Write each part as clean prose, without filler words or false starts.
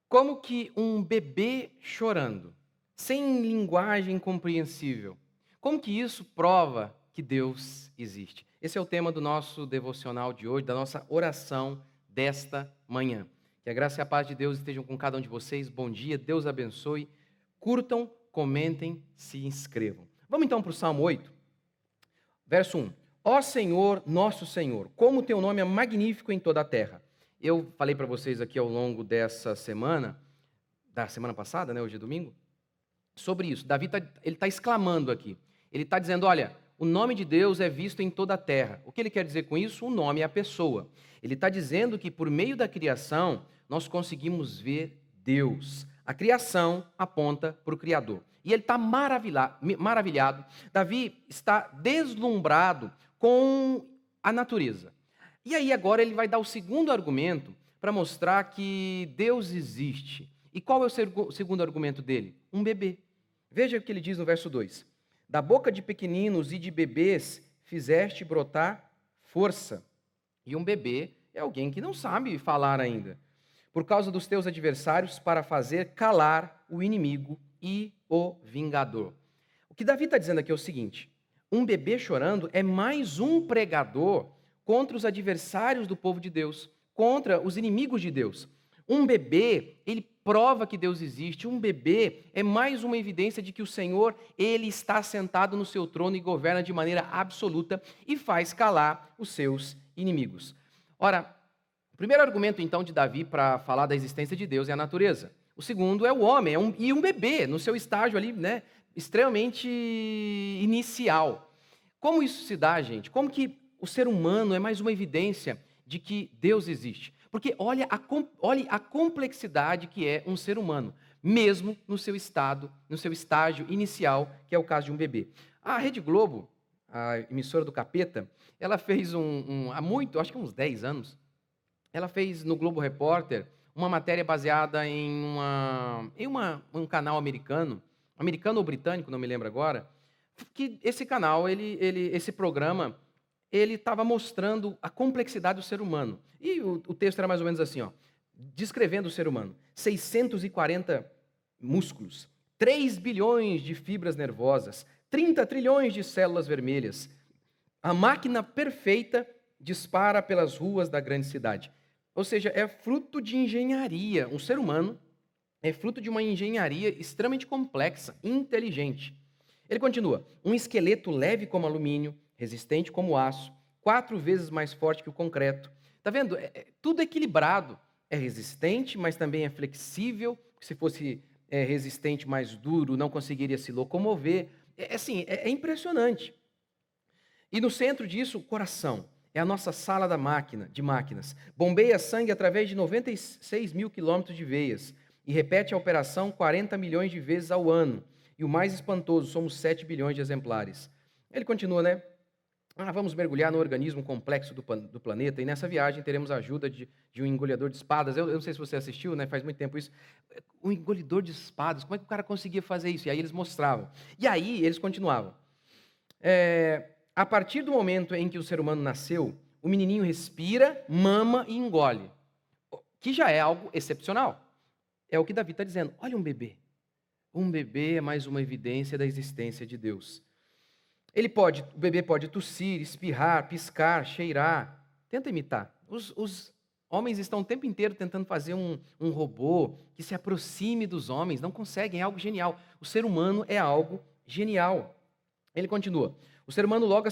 Como que um bebê chorando, sem linguagem compreensível, como que isso prova que Deus existe? Esse é o tema do nosso devocional de hoje, da nossa oração desta manhã. Que a graça e a paz de Deus estejam com cada um de vocês. Bom dia, Deus abençoe. Curtam, comentem, se inscrevam. Vamos então para o Salmo 8, verso 1. Ó Senhor, nosso Senhor, como o teu nome é magnífico em toda a terra. Eu falei para vocês aqui ao longo dessa semana, da semana passada, né, hoje é domingo, sobre isso. Davi ele está exclamando aqui. Ele está dizendo, olha, o nome de Deus é visto em toda a terra. O que ele quer dizer com isso? O nome é a pessoa. Ele está dizendo que por meio da criação, nós conseguimos ver Deus. A criação aponta para o Criador. E ele está maravilhado. Davi está deslumbrado com a natureza. E aí agora ele vai dar o segundo argumento para mostrar que Deus existe. E qual é o segundo argumento dele? Um bebê. Veja o que ele diz no verso 2. Da boca de pequeninos e de bebês fizeste brotar força. E um bebê é alguém que não sabe falar ainda. Por causa dos teus adversários, para fazer calar o inimigo e o vingador. O que Davi está dizendo aqui é o seguinte: um bebê chorando é mais um pregador contra os adversários do povo de Deus, contra os inimigos de Deus. Um bebê, ele prova que Deus existe. Um bebê é mais uma evidência de que o Senhor, ele está sentado no seu trono e governa de maneira absoluta e faz calar os seus inimigos. Ora, o primeiro argumento, então, de Davi para falar da existência de Deus é a natureza. O segundo é o homem, e um bebê, no seu estágio ali, né, extremamente inicial. Como isso se dá, gente? Como que o ser humano é mais uma evidência de que Deus existe? Porque olhe a complexidade que é um ser humano, mesmo no seu estágio inicial, que é o caso de um bebê. A Rede Globo, a emissora do Capeta, ela fez há muito, acho que uns 10 anos, ela fez no Globo Repórter uma matéria baseada em um canal americano ou britânico, não me lembro agora, que esse canal, esse programa, ele estava mostrando a complexidade do ser humano. E o texto era mais ou menos assim, ó, descrevendo o ser humano. 640 músculos, 3 bilhões de fibras nervosas, 30 trilhões de células vermelhas. A máquina perfeita dispara pelas ruas da grande cidade. Ou seja, é fruto de engenharia. Um ser humano é fruto de uma engenharia extremamente complexa, inteligente. Ele continua, um esqueleto leve como alumínio, resistente como aço, 4 vezes mais forte que o concreto. Está vendo? Tudo equilibrado. É resistente, mas também é flexível. Se fosse resistente, mais duro, não conseguiria se locomover. É impressionante. E no centro disso, o coração. É a nossa sala de máquinas. Bombeia sangue através de 96 mil quilômetros de veias e repete a operação 40 milhões de vezes ao ano. E o mais espantoso, somos 7 bilhões de exemplares. Ele continua, né? Vamos mergulhar no organismo complexo do planeta e nessa viagem teremos a ajuda de um engolidor de espadas. Eu não sei se você assistiu, né? Faz muito tempo isso. Um engolidor de espadas, como é que o cara conseguia fazer isso? E aí eles mostravam. E aí eles continuavam. A partir do momento em que o ser humano nasceu, o menininho respira, mama e engole, que já é algo excepcional. É o que Davi está dizendo. Olha um bebê. Um bebê é mais uma evidência da existência de Deus. O bebê pode tossir, espirrar, piscar, cheirar. Tenta imitar. Os homens estão o tempo inteiro tentando fazer um robô que se aproxime dos homens. Não conseguem, é algo genial. O ser humano é algo genial. Ele continua. O ser humano logo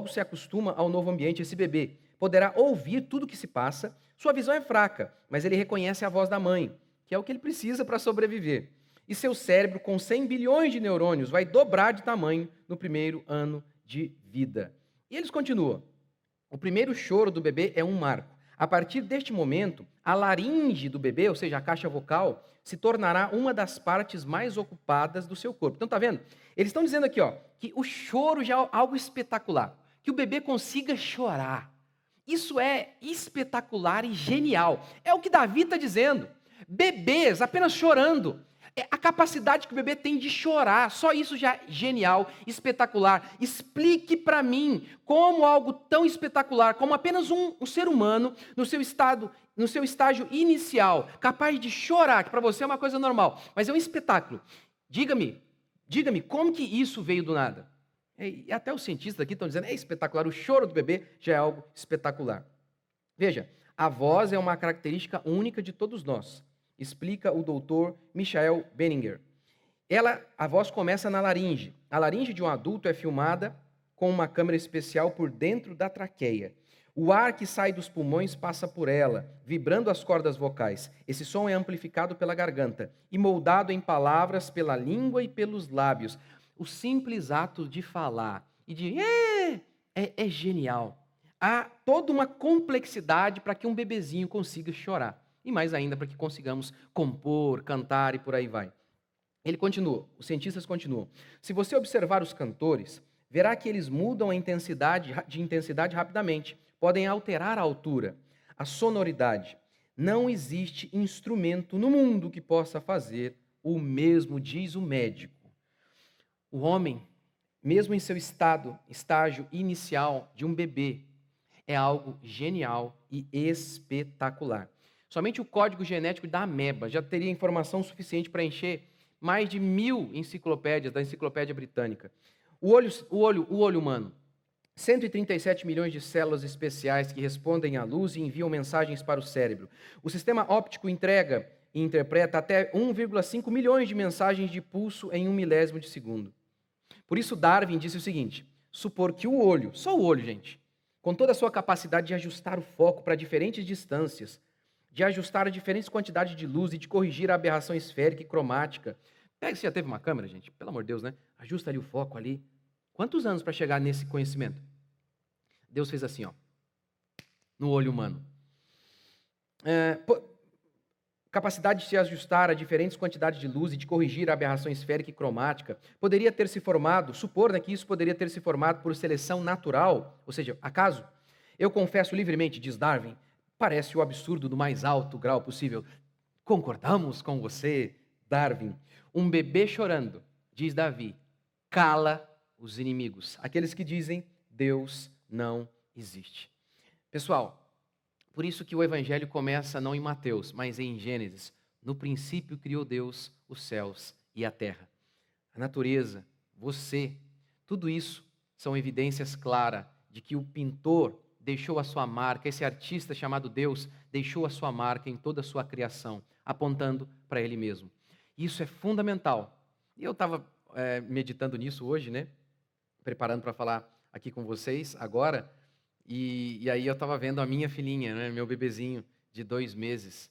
se acostuma ao novo ambiente. Esse bebê poderá ouvir tudo o que se passa. Sua visão é fraca, mas ele reconhece a voz da mãe, que é o que ele precisa para sobreviver. E seu cérebro, com 100 bilhões de neurônios, vai dobrar de tamanho no primeiro ano de vida. E eles continuam. O primeiro choro do bebê é um marco. A partir deste momento, a laringe do bebê, ou seja, a caixa vocal, se tornará uma das partes mais ocupadas do seu corpo. Então, está vendo? Eles estão dizendo aqui, ó, que o choro já é algo espetacular. Que o bebê consiga chorar. Isso é espetacular e genial. É o que Davi está dizendo. Bebês apenas chorando. É a capacidade que o bebê tem de chorar, só isso já é genial, espetacular. Explique para mim como algo tão espetacular, como apenas um ser humano no seu estágio inicial, capaz de chorar, que para você é uma coisa normal, mas é um espetáculo. Diga-me, como que isso veio do nada? E até os cientistas aqui estão dizendo, é espetacular, o choro do bebê já é algo espetacular. Veja, a voz é uma característica única de todos nós, explica o doutor Michael Benninger. A voz começa na laringe. A laringe de um adulto é filmada com uma câmera especial por dentro da traqueia. O ar que sai dos pulmões passa por ela, vibrando as cordas vocais. Esse som é amplificado pela garganta e moldado em palavras pela língua e pelos lábios. O simples ato de falar e de é genial. Há toda uma complexidade para que um bebezinho consiga chorar. E mais ainda para que consigamos compor, cantar e por aí vai. Ele continua, os cientistas continuam. Se você observar os cantores, verá que eles mudam de intensidade rapidamente. Podem alterar a altura, a sonoridade. Não existe instrumento no mundo que possa fazer o mesmo, diz o médico. O homem, mesmo em seu estágio inicial de um bebê, é algo genial e espetacular. Somente o código genético da ameba já teria informação suficiente para encher mais de 1000 enciclopédias da Enciclopédia Britânica. O olho humano. 137 milhões de células especiais que respondem à luz e enviam mensagens para o cérebro. O sistema óptico entrega e interpreta até 1,5 milhões de mensagens de pulso em 1 milésimo de segundo. Por isso Darwin disse o seguinte: supor que o olho, só o olho, gente, com toda a sua capacidade de ajustar o foco para diferentes distâncias, de ajustar a diferentes quantidades de luz e de corrigir a aberração esférica e cromática. Pega, você já teve uma câmera, gente? Pelo amor de Deus, né? Ajusta ali o foco ali. Quantos anos para chegar nesse conhecimento? Deus fez assim, ó, no olho humano. Capacidade de se ajustar a diferentes quantidades de luz e de corrigir a aberração esférica e cromática. Poderia ter se formado, supor, né, que isso poderia ter se formado por seleção natural, ou seja, acaso? Eu confesso livremente, diz Darwin, parece o absurdo do mais alto grau possível. Concordamos com você, Darwin. Um bebê chorando, diz Davi, cala os inimigos, aqueles que dizem Deus não existe. Pessoal, por isso que o evangelho começa não em Mateus, mas em Gênesis. No princípio criou Deus os céus e a terra. A natureza, você, tudo isso são evidências claras de que o pintor deixou a sua marca, esse artista chamado Deus deixou a sua marca em toda a sua criação, apontando para ele mesmo. Isso é fundamental. E eu estava meditando nisso hoje, né? Preparando para falar aqui com vocês agora, e aí eu estava vendo a minha filhinha, né, meu bebezinho de 2 meses.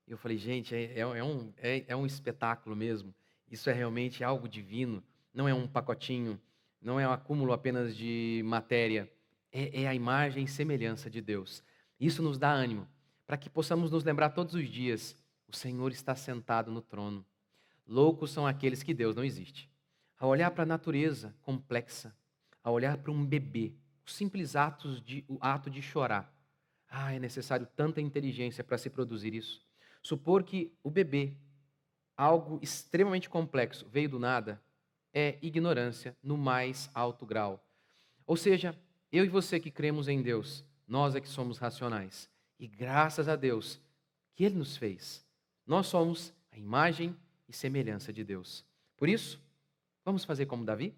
Eu falei, gente, é um espetáculo mesmo. Isso é realmente algo divino. Não é um pacotinho, não é um acúmulo apenas de matéria. É a imagem e semelhança de Deus. Isso nos dá ânimo, para que possamos nos lembrar todos os dias, o Senhor está sentado no trono. Loucos são aqueles que Deus não existe. Ao olhar para a natureza complexa, ao olhar para um bebê, o simples o ato de chorar. É necessário tanta inteligência para se produzir isso. Supor que o bebê, algo extremamente complexo, veio do nada, é ignorância no mais alto grau. Ou seja, eu e você que cremos em Deus, nós é que somos racionais. E graças a Deus que Ele nos fez, nós somos a imagem e semelhança de Deus. Por isso, vamos fazer como Davi?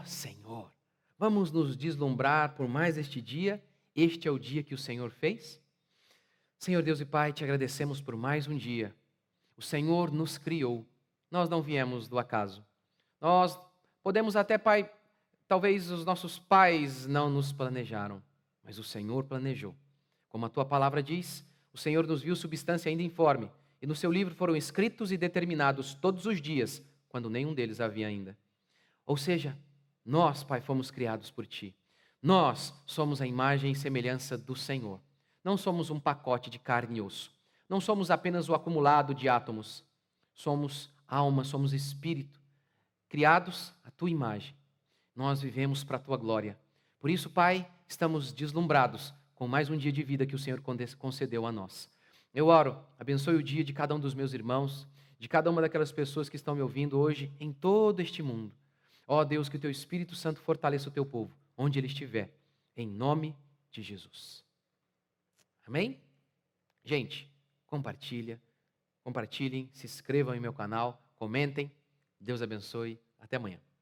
Senhor, vamos nos deslumbrar por mais este dia. Este é o dia que o Senhor fez. Senhor Deus e Pai, te agradecemos por mais um dia. O Senhor nos criou. Nós não viemos do acaso. Nós podemos até, Pai, talvez os nossos pais não nos planejaram, mas o Senhor planejou. Como a tua palavra diz, o Senhor nos viu substância ainda informe, e no seu livro foram escritos e determinados todos os dias, quando nenhum deles havia ainda. Ou seja, nós, Pai, fomos criados por Ti. Nós somos a imagem e semelhança do Senhor. Não somos um pacote de carne e osso. Não somos apenas o acumulado de átomos. Somos alma, somos espírito, criados à Tua imagem. Nós vivemos para a Tua glória. Por isso, Pai, estamos deslumbrados com mais um dia de vida que o Senhor concedeu a nós. Eu oro, abençoe o dia de cada um dos meus irmãos, de cada uma daquelas pessoas que estão me ouvindo hoje em todo este mundo. Ó Deus, que o teu Espírito Santo fortaleça o teu povo, onde ele estiver, em nome de Jesus. Amém? Gente, compartilhem, se inscrevam em meu canal, comentem. Deus abençoe. Até amanhã.